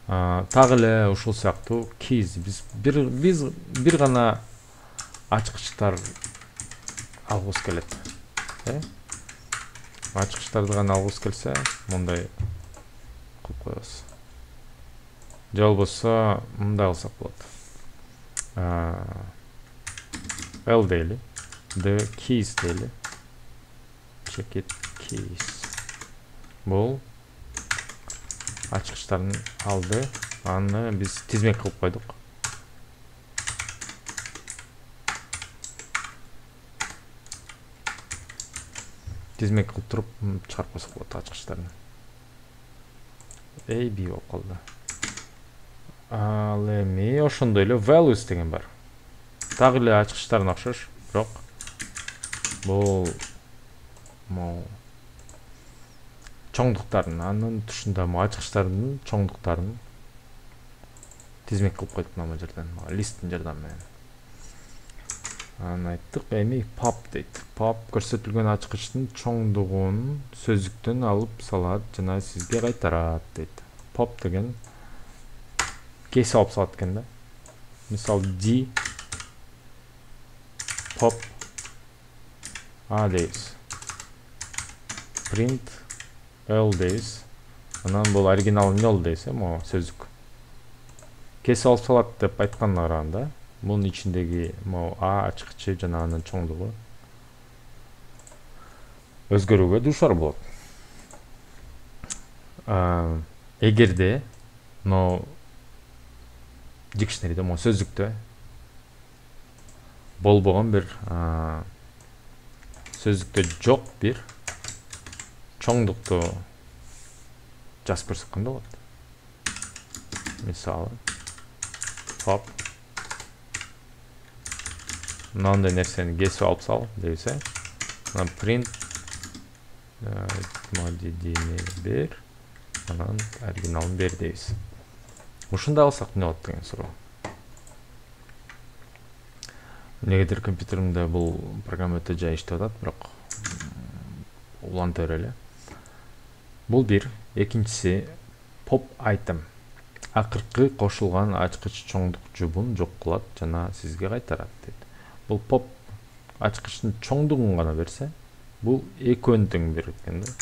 Тагы эле ушул сыяктуу keys биз бир гана ачкычтар алгыбыз келет. Ачкычтарды гана алгыбыз келсе, мындай кылып коебуз. Же болбосо мындай кылсак болот. L дейли, the keys дейли. Check it keys. Бул ачкычтардын алды, аны биз тизмек кылып койдук. Тизмек кылып туруп чыгарып койсок болот ачкычтарын. A, B болуп калды. Ал эми ошондой эле values деген бар. Дагы эле ачкычтарына окшош, бирок бул чоңдуктарын, анын тушунда ачкычтардын чоңдуктарын тизмек кылып койдук мына жерден, листтин жардамы менен. Аны айттык. Эми pop дейт. Pop көрсөтүлгөн ачкычтын чоңдугун сөздүктөн алып салат жана сизге кайтарат дейт. Pop деген кесип алып салат экен да. Мисалы D pop A дейбиз. Print L дейбиz. Анан бул оригинал нол дейбиз, могу сөздүк. Кесип алып салат деп айтканына караганда, bunun içindeki A ачкычы жана анын чоңдугу өзгөрүүгө дуушар болот. Эгерде дикшнериде, сөздүктө болбогон бир сөздүктө жок бир чоңдукту жазып көрсөк кандай болот? Мисалы pop мындай нерсени кесип алып сал десе, print моддини бер, анан оригиналын бер дейбиз. Ушундай кылсак эмне болот деген суроо. Негедир компьютеримде бул программа өтө жай иштеп атат, бирок улантып эле. Бул бир, экинчиси pop item. Акыркы кошулган ачкыч чоңдук жубун жок кылат жана сизге кайтарат дейт. Бул pop ачкычтын чоңдугун гана берсе, бул экөөнү тең берет экен да.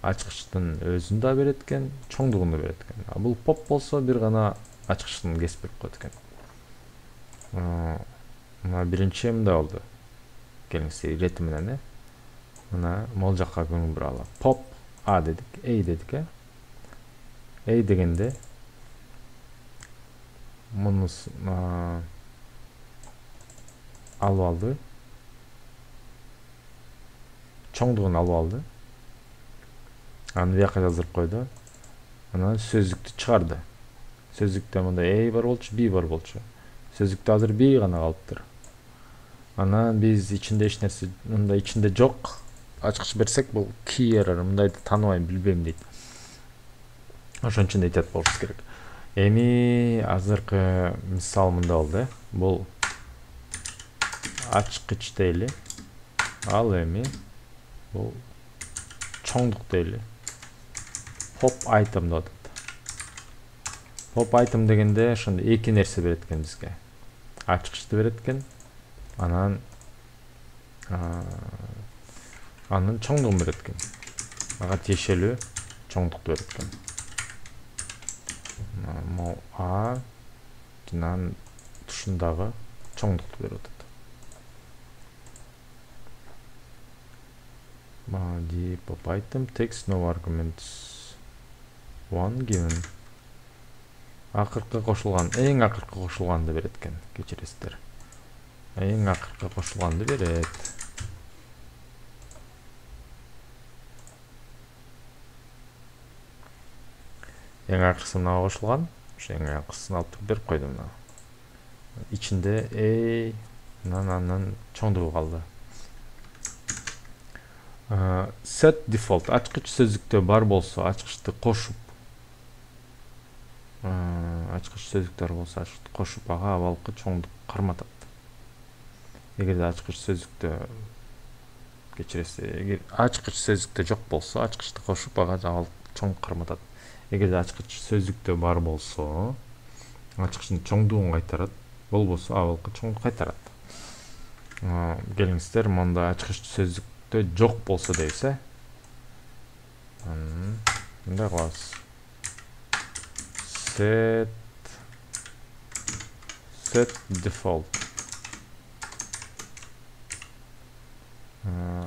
Ачкычтын өзүн да берет экен, чоңдугун да берет экен. Бул pop болсо бир гана ачкычтын кесип берип коет экен. Мына биринчи мындай болду. Келиңиз ирети менен, мына могул жакка көңүл буралы. Pop A дедик, A дедик, A дегенде мунус алып алды. Чоңдугун алып алды. Аны бияка жаздырып койду. Анан сөздүктү чыгарды. Сөздүктө мындай A бар болчу, B бар болчу. Сөздүктө азыр B гана калыптыр. Анан биз ичинде эч нерсе, мында ичинде жок ачкыч берсек, бул key error, мындайды тааныбайм, билбейм дейт. Ошон үчүн эйтет болушубуз керек. Эми азыркы мисал мындай болду. Бул ачкыч дейли. Ал эми бул чоңдук дейли. Pop item деп атат. Pop item дегенде ошондо эки нерсе берет экен бизге. Ачкычты берет экен. Анан анын чоңдугун берет экен. Ага тиешелүү чоңдукту берет экен. A жана тушундагы чоңдукту берип атат. The pop item takes no arguments. One given. Акыркы кошулган, эң акыркы кошулганды берет экен. Кечиресиздер. Эң акыркы кошулганды берет. Эң акыркысы мына кошулган. Ошо эң акыркысын алып берип койдум мына. Ичинде анан чоңдугу калды. Set default. Ачкыч сөздүктө бар болсо, ачкычты кошуп. Ачкыч сөздүктөр болсо, ачкычты кошуп, ага абалкы чоңдук карматат. Эгерде ачкыч сөздүктө кечиресиз, эгер ачкыч сөздүктө жок болсо, ачкычты кошуп, ага абалкы чоң карматат. эгерде ачкыч сөздүктө бар болсо ачкычтын чоңдугун кайтарат, болбосо абалкы чоңду кайтарат. Келиңиздер, мында ачкыч сөздүктө жок болсо дейсе, мындай кылабыз. Set default.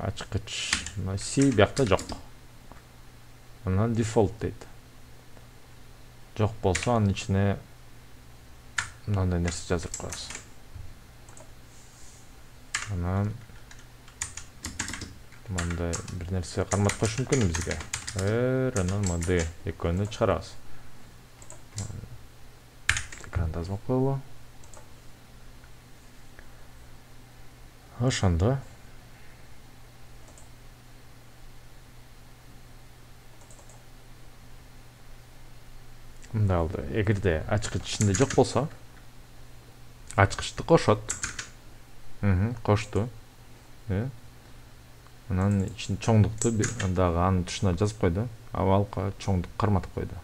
Ачкыч C биякта жок. Анан default дейт. Жок болсо анын ичине мындай нерсе жазып коебуз. Анан мындай бир нерсе карматып коюш мүмкүн бизге. Анан мындай экөөнү чыгарабыз. Экранды азмап коелу. Ошондо мындай алды. Эгерде ачкыч ичинде жок болсо, ачкычты кошот. Кошту. Анан ичин чоңдукту дагы анын тушуна жазып койду. Абалка чоңдук карматып койду.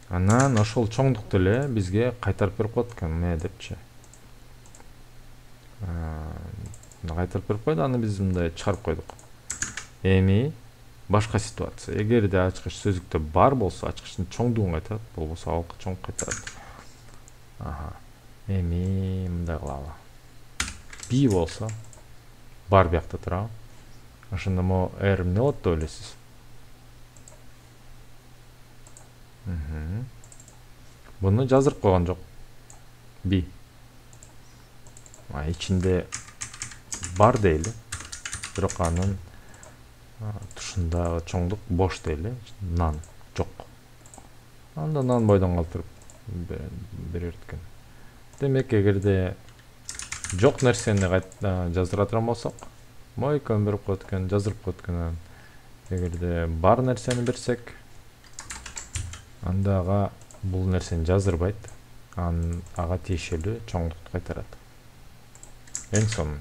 Анан ошол чоңдукту эле бизге кайтарып берип коет экен, эмне депчи. Кайтарып берип койду, аны биз мындай чыгарып койдук. Эми башка ситуация. Эгерде ачкыч сөздүктө бар болсо, ачкычтын чоңдугун кайтарат, болбосо абалкы чоң кайтарат. Эми мындай кылалы. B болсо, бар биякта турабы. Ошондо мо R эмне болот деп ойлойсуз? Буну жаздырып койгон жок. B. Ичинде бар дейли. Бирок анын тушунда чоңдук бош дейли. None жок. Анда none бойдон калтырып берет экен. Демек, эгерде жок нерсени жаздыра турган болсок, экөөнү берип коет экен, жаздырып коет экен. Эгерде бар нерсени берсек, анда ага бул нерсени жаздырбайт, ага тиешелүү чоңдукту кайтарат. Эң сонун.